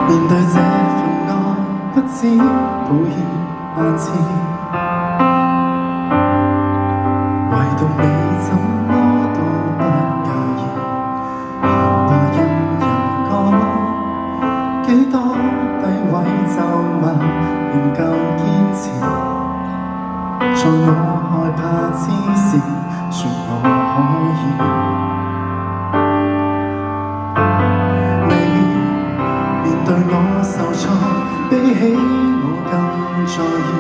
面對這份愛，不知抱歉萬次，唯獨你怎麼都不介意，閒話因人講，幾多詆毀咒罵仍舊堅持，在我害怕之時，說我可以。對我受挫，比起我更在意，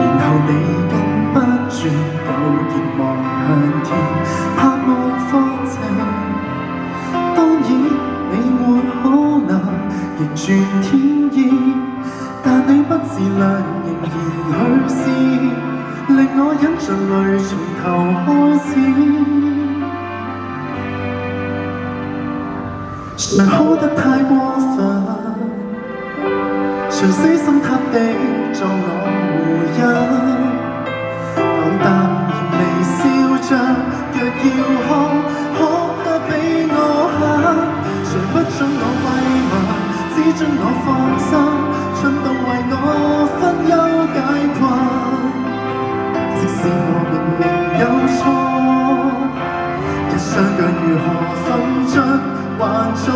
然後你禁不住糾結望向天，盼望放晴。當然你沒可能逆轉天意，但你不自量仍然去試，令我忍着淚從頭開始。誰哭得太過分？誰死心塌地作我回音？淡淡然微笑着，若要哭得比我狠。誰不准我慰問，只准我放心，盡動為我分憂解困。即使我明明有錯，一雙腳如何分出？還做